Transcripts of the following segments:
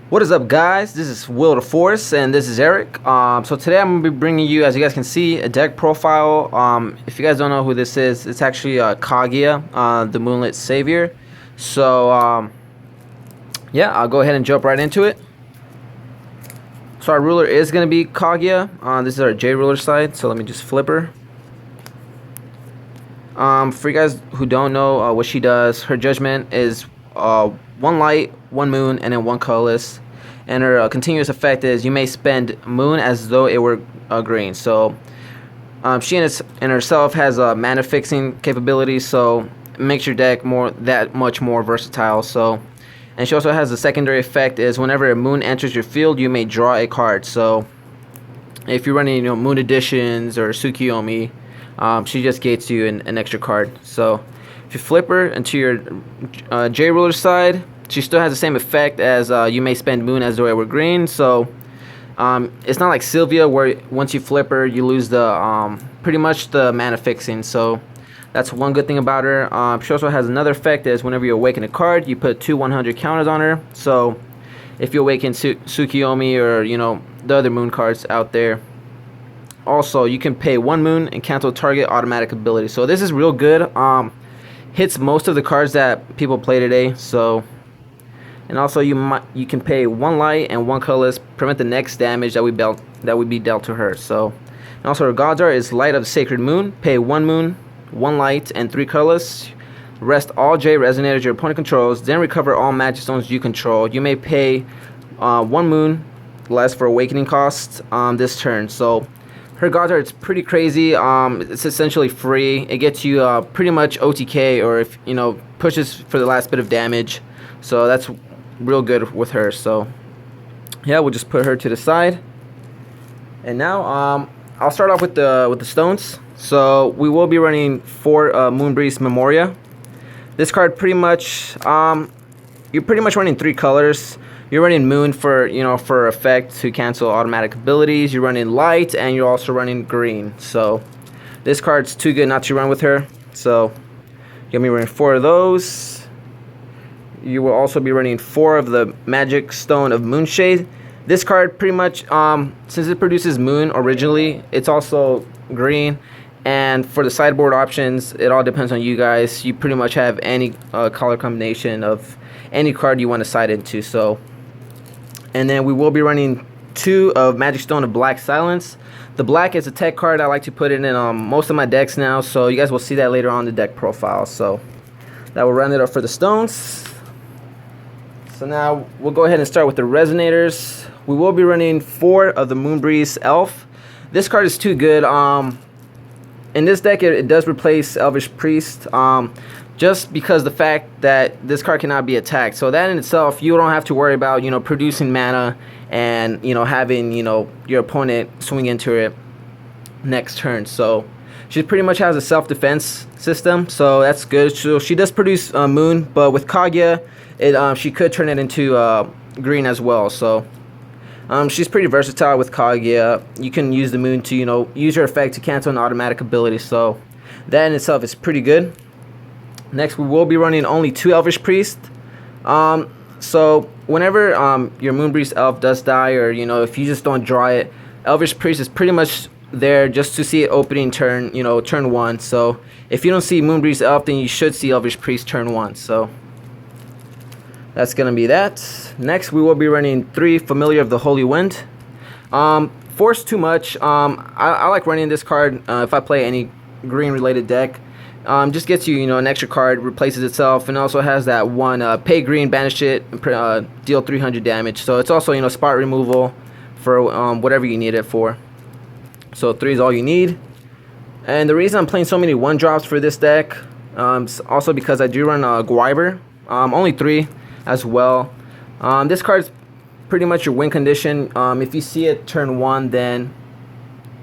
What is up, guys? This is Will the Force, and this is Eric. So today I'm gonna be bringing you, as you guys can see, a deck profile. If you guys don't know who this is, it's actually Kaguya, the Moonlit Savior. So yeah, I'll go ahead and jump right into it. So our ruler is gonna be Kaguya. This is our J ruler side. So let me just flip her. For you guys who don't know what she does, her judgment is one light, one moon, and then one colorless. And her continuous effect is you may spend moon as though it were green. So she in herself has a mana fixing capability, so it makes your deck that much more versatile. So, and she also has a secondary effect is whenever a moon enters your field, you may draw a card. So if you're running moon editions or tsukuyomi, she just gates you an extra card. So if you flip her into your J ruler side, she still has the same effect as you may spend moon as though it were green. So it's not like Sylvia where once you flip her you lose the pretty much the mana fixing. So that's one good thing about her. She also has another effect is whenever you awaken a card, you put 2 100 counters on her. So if you awaken Tsukuyomi or the other moon cards out there, also you can pay 1 moon and cancel target automatic ability. So this is real good. Hits most of the cards that people play today. So, and also you can pay 1 light and 1 colorless, prevent the next damage that would be dealt to her. So, and also her gods are is Light of the Sacred Moon. Pay 1 moon, 1 light, and 3 colorless. Rest all J resonators your opponent controls. Then recover all magic stones you control. You may pay 1 moon less for awakening cost this turn. So her gods are, it's pretty crazy. It's essentially free. It gets you pretty much OTK, or if pushes for the last bit of damage. So that's real good with her. So yeah, we'll just put her to the side. And now I'll start off with the stones. So we will be running 4 Moonbreez Memoria. This card pretty much you're pretty much running 3 colors. You're running moon for for effect to cancel automatic abilities. You're running light, and you're also running green. So this card's too good not to run with her. So you'll be running 4 of those. You will also be running 4 of the Magic Stone of Moonshade. This card pretty much since it produces moon originally, it's also green. And for the sideboard options, it all depends on you guys. You pretty much have any color combination of any card you want to side into. So, and then we will be running 2 of Magic Stone of Black Silence. The black is a tech card. I like to put it in most of my decks now, so you guys will see that later on in the deck profile. So that will run it up for the stones. So now we'll go ahead and start with the resonators. We will be running 4 of the Moonbreez Elf. This card is too good. In this deck, it does replace Elvish Priest, just because the fact that this card cannot be attacked. So that in itself, you don't have to worry about producing mana and having your opponent swing into it next turn. So she pretty much has a self-defense system, so that's good. So she does produce moon, but with Kaguya, she could turn it into green as well. So she's pretty versatile with Kaguya. You can use the moon to use your effect to cancel an automatic ability. So that in itself is pretty good. Next, we will be running only 2 Elvish Priest. So whenever your Moonbreez Elf does die, or if you just don't draw it, Elvish Priest is pretty much there just to see it opening turn, turn 1. So if you don't see Moonbreez Elf, then you should see Elvish Priest turn 1. So that's gonna be that. Next, we will be running 3 Familiar of the Holy Wind. Force too much. I like running this card if I play any green related deck. Just gets you an extra card, replaces itself, and also has that one pay green, banish it, deal 300 damage. So it's also spot removal for whatever you need it for. So 3 is all you need. And the reason I'm playing so many 1-drops for this deck is also because I do run gwiber, only 3 as well. This card's pretty much your win condition. If you see it turn 1, then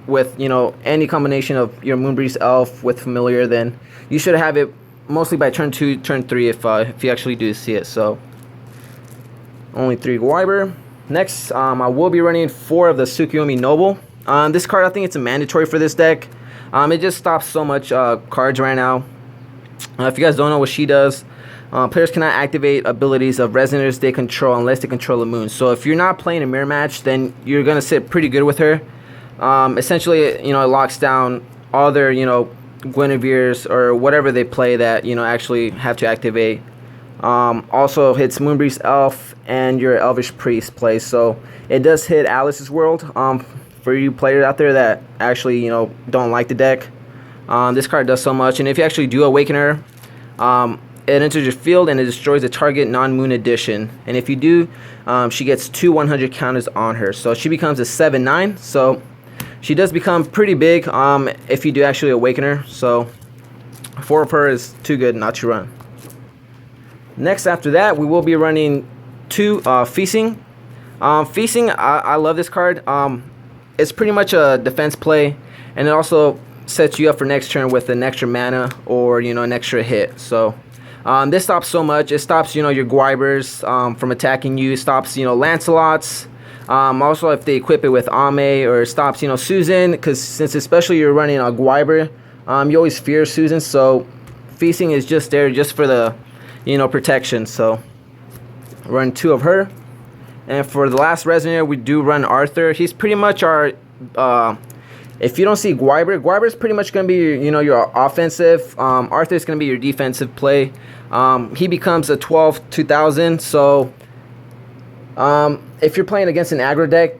with any combination of your Moonbreez Elf with Familiar, then you should have it mostly by turn 2, turn 3 if you actually do see it. So only 3 gwiber. Next, I will be running 4 of the Tsukuyomi Noble. This card, I think it's a mandatory for this deck. It just stops so much cards right now. If you guys don't know what she does, Players cannot activate abilities of resonators they control unless they control the moon. So if you're not playing a mirror match, then you're gonna sit pretty good with her. Essentially, it locks down all their, Guinevere's or whatever they play that, actually have to activate. Also hits Moonbreez Elf and your Elvish Priest play. So it does hit Alice's World. For you players out there that actually, don't like the deck, this card does so much. And if you actually do awaken her, it enters your field and it destroys the target non-moon edition. And if you do, she gets 2 100 counters on her. So she becomes a 7/9. So she does become pretty big if you do actually awaken her. So 4 of her is too good not to run. Next after that, we will be running 2 Fiethsing. Fiethsing, I love this card. It's pretty much a defense play, and it also sets you up for next turn with an extra mana or an extra hit. So this stops so much. It stops your gwibers from attacking you. It stops Lancelot's. Also if they equip it with Ame, or stops Susan, because since especially you're running a gwiber, you always fear Susan. So Fiethsing is just there just for the protection. So run 2 of her. And for the last resonator, we do run Arthur. He's pretty much our if you don't see gwiber is pretty much going to be your offensive. Arthur is going to be your defensive play. He becomes a 12/2000. So if you're playing against an aggro deck,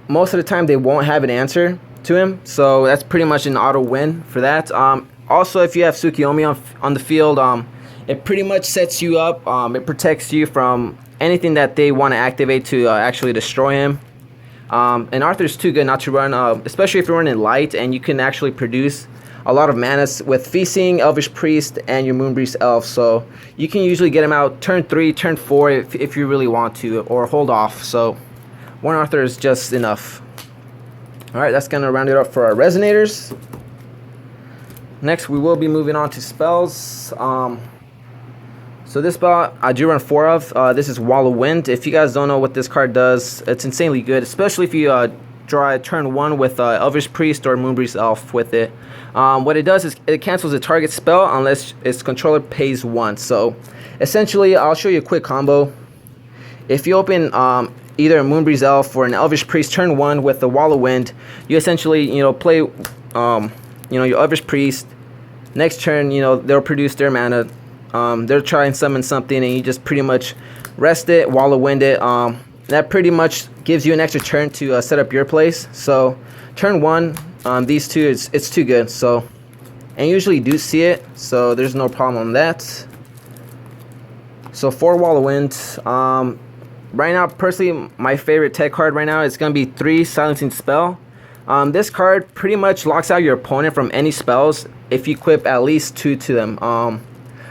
most of the time they won't have an answer to him. So that's pretty much an auto win for that. Also, if you have Tsukuyomi on the field, it pretty much sets you up. It protects you from anything that they want to activate to actually destroy him. And Arthur's too good not to run, especially if you're running light and you can actually produce a lot of mana with Fiethsing, Elvish Priest, and your Moonbreez Elf. So you can usually get him out turn 3, turn 4 if you really want to, or hold off. So 1 Arthur is just enough. Alright, that's going to round it up for our resonators. Next, we will be moving on to spells. So this spell I do run 4 of. This is Wall of Wind. If you guys don't know what this card does, it's insanely good, especially if you draw a turn 1 with Elvish Priest or Moonbreez Elf with it. What it does is it cancels a target spell unless its controller pays 1. So essentially, I'll show you a quick combo. If you open either a Moonbreez Elf or an Elvish Priest turn 1 with the Wall of Wind, you essentially play your Elvish Priest. Next turn, they'll produce their mana. They'll try and summon something, and you just pretty much rest it, Wall of Wind it. That pretty much gives you an extra turn to set up your place. So turn 1, these two, it's too good. So, and usually you do see it, so there's no problem on that. So 4 Wall of Wind. Right now, personally, my favorite tech card right now is going to be 3 Silencing Spell. This card pretty much locks out your opponent from any spells if you equip at least 2 to them.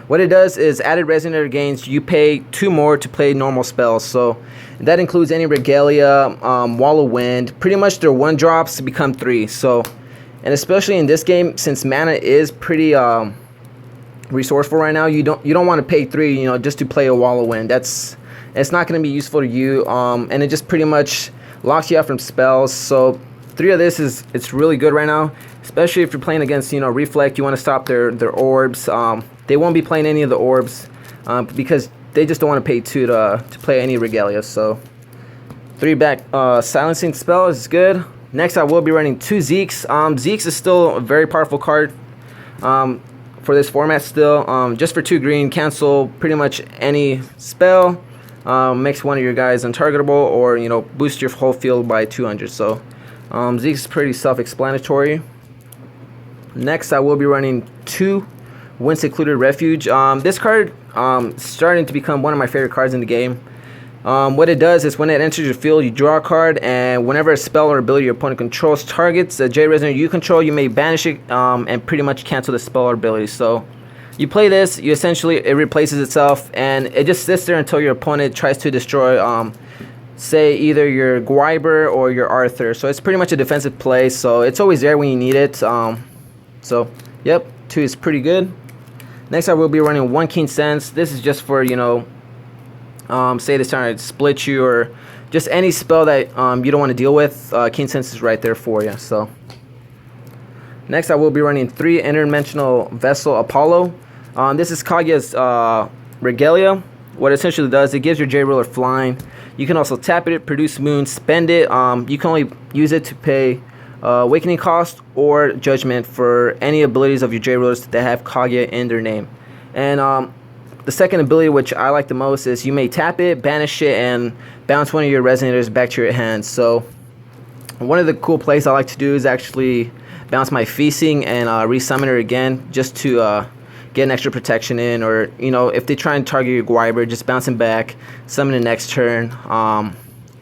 What it does is added resonator gains, you pay 2 more to play normal spells. So that includes any Regalia, Wall of Wind. Pretty much their 1-drops to become 3. So, and especially in this game, since mana is pretty resourceful right now, you don't want to pay 3, just to play a Wall of Wind. It's not going to be useful to you, and it just pretty much locks you out from spells. So 3 of this it's really good right now, especially if you're playing against Reflect. You want to stop their orbs. They won't be playing any of the orbs because they just don't want to pay 2 to play any Regalia. So 3 back Silencing Spell is good. Next, I will be running 2 Xeex. Xeex is still a very powerful card for this format still. Just for 2 green, cancel pretty much any spell. Makes one of your guys untargetable, or boost your whole field by 200. So Xeex is pretty self-explanatory. Next, I will be running 2 Wind-Secluded Refuge. This card is starting to become one of my favorite cards in the game. What it does is when it enters your field, you draw a card, and whenever a spell or ability your opponent controls targets a J Resonator you control, you may banish it and pretty much cancel the spell or ability. So you play this, it replaces itself, and it just sits there until your opponent tries to destroy, say, either your Gwiber or your Arthur. So it's pretty much a defensive play, so it's always there when you need it. So, yep, 2 is pretty good. Next, I will be running 1 Keen Sens. This is just for, say this trying to split you, or just any spell that you don't want to deal with. Keen Sens is right there for you. So, next, I will be running 3 Interdimensional Vessel Apollo. This is Kaguya's Regalia. What it essentially does, it gives your J Ruler flying. You can also tap it, produce moon, spend it. You can only use it to pay awakening cost or judgment for any abilities of your J Rulers that have Kaguya in their name. And the second ability, which I like the most, is you may tap it, banish it, and bounce one of your resonators back to your hand. So one of the cool plays I like to do is actually bounce my Fiethsing and resummon her again, just to get an extra protection in, or if they try and target your gwiber, just bounce him back, summon the next turn,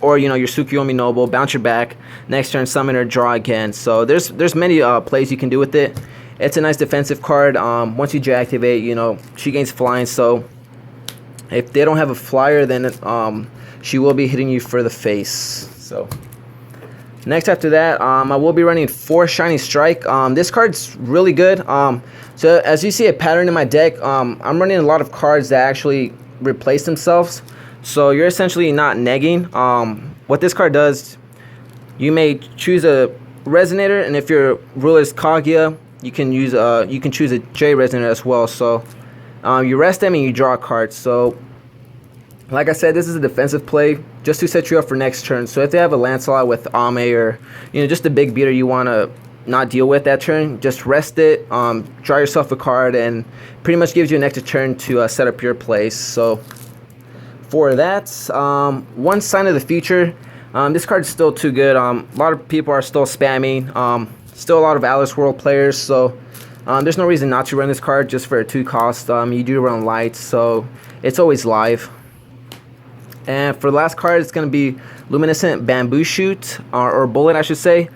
or your tsukuyomi noble, bounce her back, next turn summon her, draw again. So there's many plays you can do with it. It's a nice defensive card. Once you deactivate, she gains flying, so if they don't have a flyer, then she will be hitting you for the face. So next after that, I will be running 4 Shiny Strike. This card's really good. So as you see a pattern in my deck, I'm running a lot of cards that actually replace themselves. So you're essentially not negging. What this card does, you may choose a resonator, and if your ruler is Kaguya, you can choose a J resonator as well. So you rest them and you draw a card. So like I said, this is a defensive play just to set you up for next turn. So if they have a Lancelot with Ame, or just a big beater you want to not deal with that turn, just rest it, draw yourself a card, and pretty much gives you an extra turn to set up your place. So for that, one sign of the future, this card is still too good. A lot of people are still spamming, still a lot of Alice World players, so there's no reason not to run this card just for a 2 cost. You do run lights, so it's always live. And for the last card, it's going to be Luminescent Bamboo Shoot, or Bullet, I should say.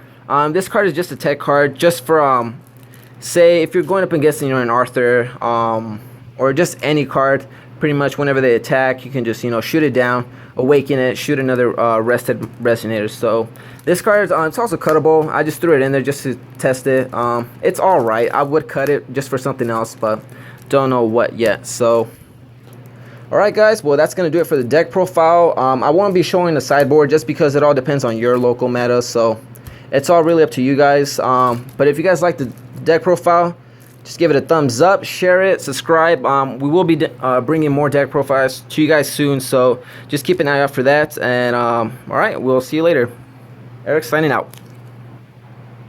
This card is just a tech card, just for, say, if you're going up against an Arthur, or just any card, pretty much whenever they attack, you can just, shoot it down, awaken it, shoot another rested resonator. So this card, it's also cuttable. I just threw it in there just to test it. It's alright. I would cut it just for something else, but don't know what yet. So alright guys, well that's going to do it for the deck profile. I won't be showing the sideboard just because it all depends on your local meta, so it's all really up to you guys. But if you guys like the deck profile, just give it a thumbs up, share it, subscribe. We will be bringing more deck profiles to you guys soon, so just keep an eye out for that. And alright, we'll see you later. Eric signing out.